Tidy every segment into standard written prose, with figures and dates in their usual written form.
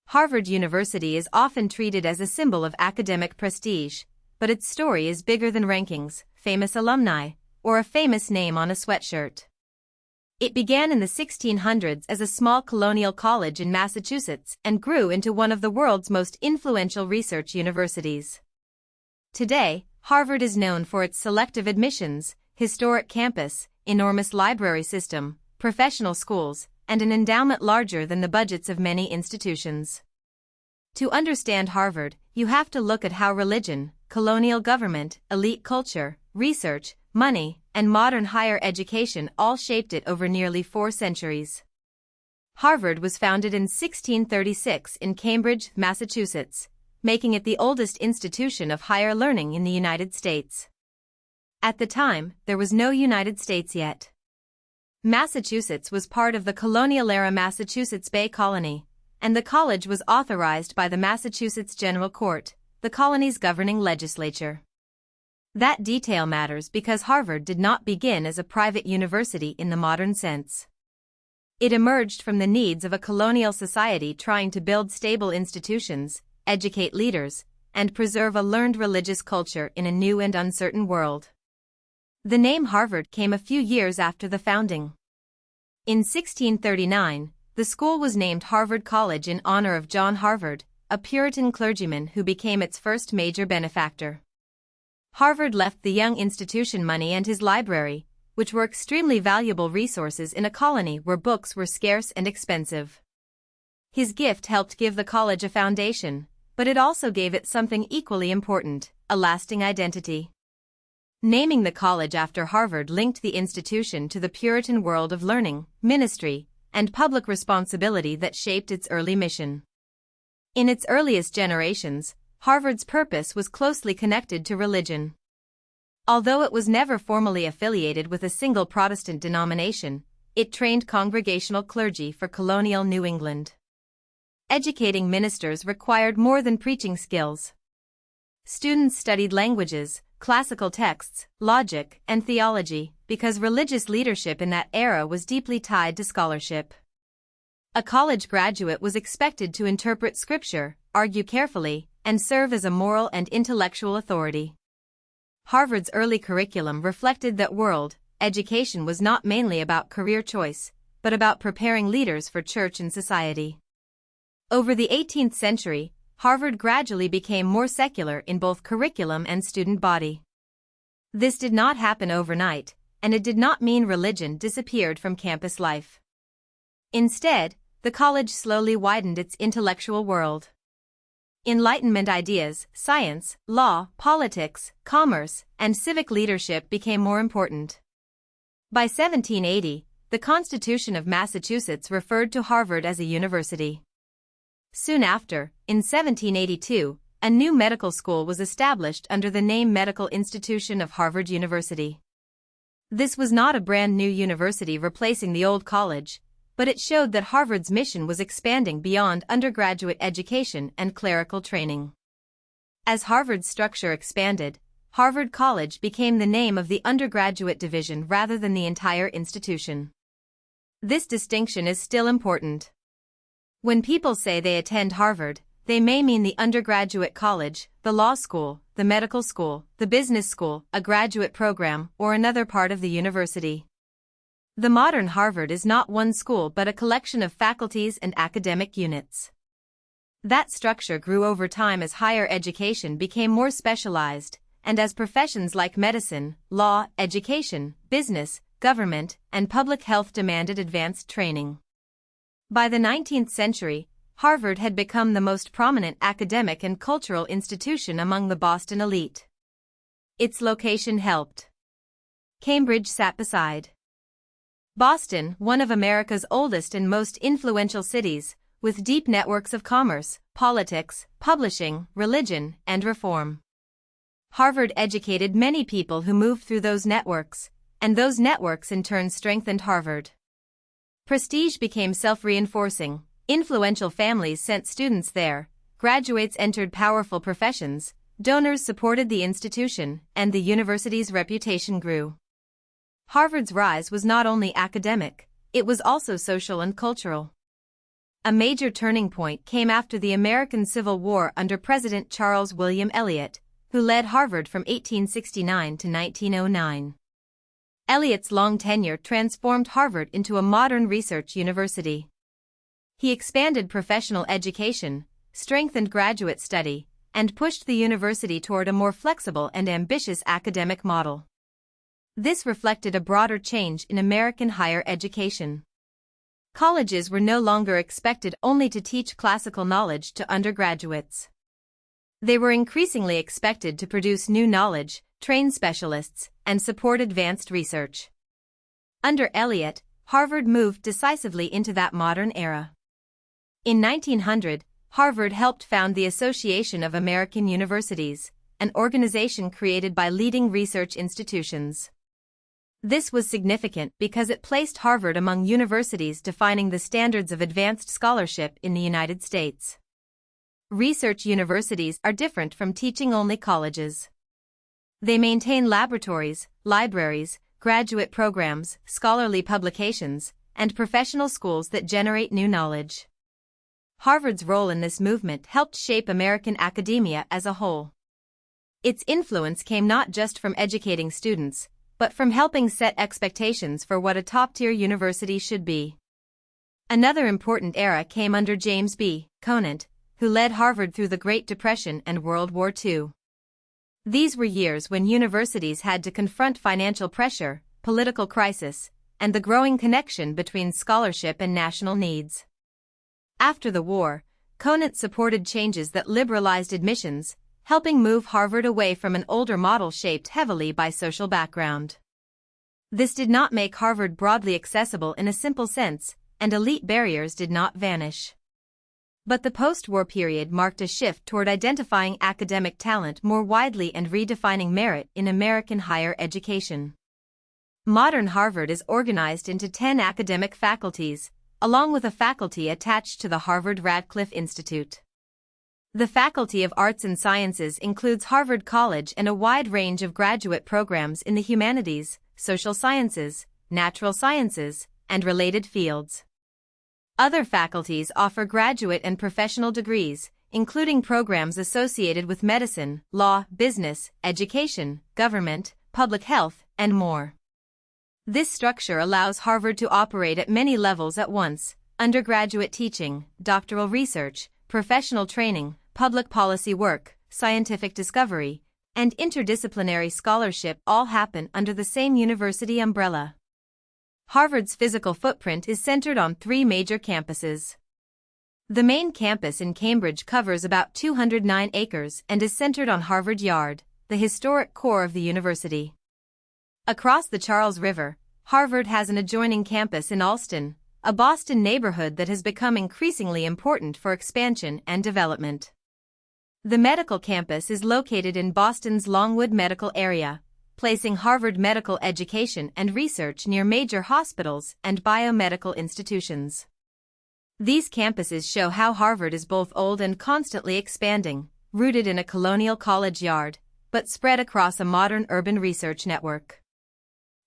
Harvard University is often treated as a symbol of academic prestige, but its story is bigger than rankings, famous alumni, or a famous name on a sweatshirt. It began in the 1600s as a small colonial college in Massachusetts and grew into one of the world's most influential research universities. Today, Harvard is known for its selective admissions, historic campus, enormous library system, professional schools, and an endowment larger than the budgets of many institutions. To understand Harvard, you have to look at how religion, colonial government, elite culture, research, money, and modern higher education all shaped it over nearly 4 centuries. Harvard was founded in 1636 in Cambridge, Massachusetts, making it the oldest institution of higher learning in the United States. At the time, there was no United States yet. Massachusetts was part of the colonial-era Massachusetts Bay Colony, and the college was authorized by the Massachusetts General Court, the colony's governing legislature. That detail matters because Harvard did not begin as a private university in the modern sense. It emerged from the needs of a colonial society trying to build stable institutions, educate leaders, and preserve a learned religious culture in a new and uncertain world. The name Harvard came a few years after the founding. In 1639, the school was named Harvard College in honor of John Harvard, a Puritan clergyman who became its first major benefactor. Harvard left the young institution money and his library, which were extremely valuable resources in a colony where books were scarce and expensive. His gift helped give the college a foundation, but it also gave it something equally important, a lasting identity. Naming the college after Harvard linked the institution to the Puritan world of learning, ministry, and public responsibility that shaped its early mission. In its earliest generations, Harvard's purpose was closely connected to religion. Although it was never formally affiliated with a single Protestant denomination, it trained congregational clergy for colonial New England. Educating ministers required more than preaching skills. Students studied languages, classical texts, logic, and theology, because religious leadership in that era was deeply tied to scholarship. A college graduate was expected to interpret scripture, argue carefully, and serve as a moral and intellectual authority. Harvard's early curriculum reflected that world education was not mainly about career choice, but about preparing leaders for church and society. Over the 18th century, Harvard gradually became more secular in both curriculum and student body. This did not happen overnight, and it did not mean religion disappeared from campus life. Instead, the college slowly widened its intellectual world. Enlightenment ideas, science, law, politics, commerce, and civic leadership became more important. By 1780, the Constitution of Massachusetts referred to Harvard as a university. Soon after, in 1782, a new medical school was established under the name Medical Institution of Harvard University. This was not a brand new university replacing the old college, but it showed that Harvard's mission was expanding beyond undergraduate education and clerical training. As Harvard's structure expanded, Harvard College became the name of the undergraduate division rather than the entire institution. This distinction is still important. When people say they attend Harvard, they may mean the undergraduate college, the law school, the medical school, the business school, a graduate program, or another part of the university. The modern Harvard is not one school but a collection of faculties and academic units. That structure grew over time as higher education became more specialized, and as professions like medicine, law, education, business, government, and public health demanded advanced training. By the 19th century, Harvard had become the most prominent academic and cultural institution among the Boston elite. Its location helped. Cambridge sat beside. Boston, one of America's oldest and most influential cities, with deep networks of commerce, politics, publishing, religion, and reform. Harvard educated many people who moved through those networks, and those networks in turn strengthened Harvard. Prestige became self-reinforcing. Influential families sent students there, graduates entered powerful professions, donors supported the institution, and the university's reputation grew. Harvard's rise was not only academic, it was also social and cultural. A major turning point came after the American Civil War under President Charles William Eliot, who led Harvard from 1869 to 1909. Eliot's long tenure transformed Harvard into a modern research university. He expanded professional education, strengthened graduate study, and pushed the university toward a more flexible and ambitious academic model. This reflected a broader change in American higher education. Colleges were no longer expected only to teach classical knowledge to undergraduates. They were increasingly expected to produce new knowledge, train specialists, and support advanced research. Under Eliot, Harvard moved decisively into that modern era. In 1900, Harvard helped found the Association of American Universities, an organization created by leading research institutions. This was significant because it placed Harvard among universities defining the standards of advanced scholarship in the United States. Research universities are different from teaching-only colleges. They maintain laboratories, libraries, graduate programs, scholarly publications, and professional schools that generate new knowledge. Harvard's role in this movement helped shape American academia as a whole. Its influence came not just from educating students, but from helping set expectations for what a top-tier university should be. Another important era came under James B. Conant, who led Harvard through the Great Depression and World War II. These were years when universities had to confront financial pressure, political crisis, and the growing connection between scholarship and national needs. After the war, Conant supported changes that liberalized admissions, helping move Harvard away from an older model shaped heavily by social background. This did not make Harvard broadly accessible in a simple sense, and elite barriers did not vanish. But the post-war period marked a shift toward identifying academic talent more widely and redefining merit in American higher education. Modern Harvard is organized into 10 academic faculties, along with a faculty attached to the Harvard-Radcliffe Institute. The Faculty of Arts and Sciences includes Harvard College and a wide range of graduate programs in the humanities, social sciences, natural sciences, and related fields. Other faculties offer graduate and professional degrees, including programs associated with medicine, law, business, education, government, public health, and more. This structure allows Harvard to operate at many levels at once: undergraduate teaching, doctoral research, professional training, public policy work, scientific discovery, and interdisciplinary scholarship all happen under the same university umbrella. Harvard's physical footprint is centered on 3 major campuses. The main campus in Cambridge covers about 209 acres and is centered on Harvard Yard, the historic core of the university. Across the Charles River, Harvard has an adjoining campus in Allston, a Boston neighborhood that has become increasingly important for expansion and development. The medical campus is located in Boston's Longwood Medical Area, placing Harvard medical education and research near major hospitals and biomedical institutions. These campuses show how Harvard is both old and constantly expanding, rooted in a colonial college yard, but spread across a modern urban research network.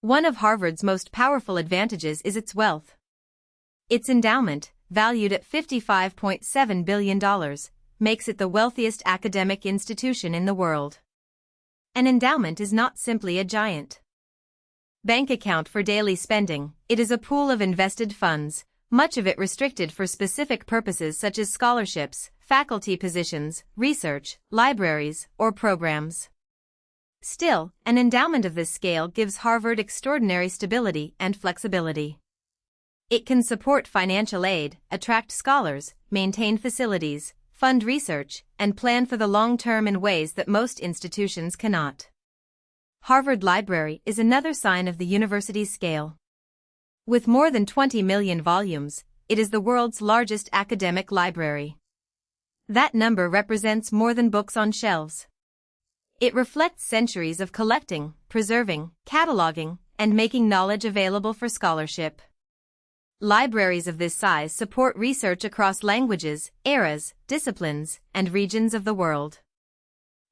One of Harvard's most powerful advantages is its wealth. Its endowment, valued at $55.7 billion, makes it the wealthiest academic institution in the world. An endowment is not simply a giant bank account for daily spending, it is a pool of invested funds, much of it restricted for specific purposes such as scholarships, faculty positions, research, libraries, or programs. Still, an endowment of this scale gives Harvard extraordinary stability and flexibility. It can support financial aid, attract scholars, maintain facilities, fund research, and plan for the long term in ways that most institutions cannot. Harvard Library is another sign of the university's scale. With more than 20 million volumes, it is the world's largest academic library. That number represents more than books on shelves. It reflects centuries of collecting, preserving, cataloging, and making knowledge available for scholarship. Libraries of this size support research across languages, eras, disciplines, and regions of the world.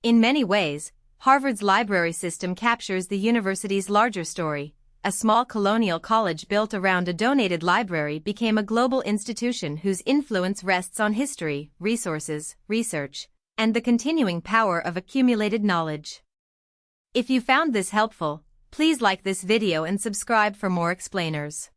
In many ways, Harvard's library system captures the university's larger story, a small colonial college built around a donated library became a global institution whose influence rests on history, resources, research, and the continuing power of accumulated knowledge. If you found this helpful, please like this video and subscribe for more explainers.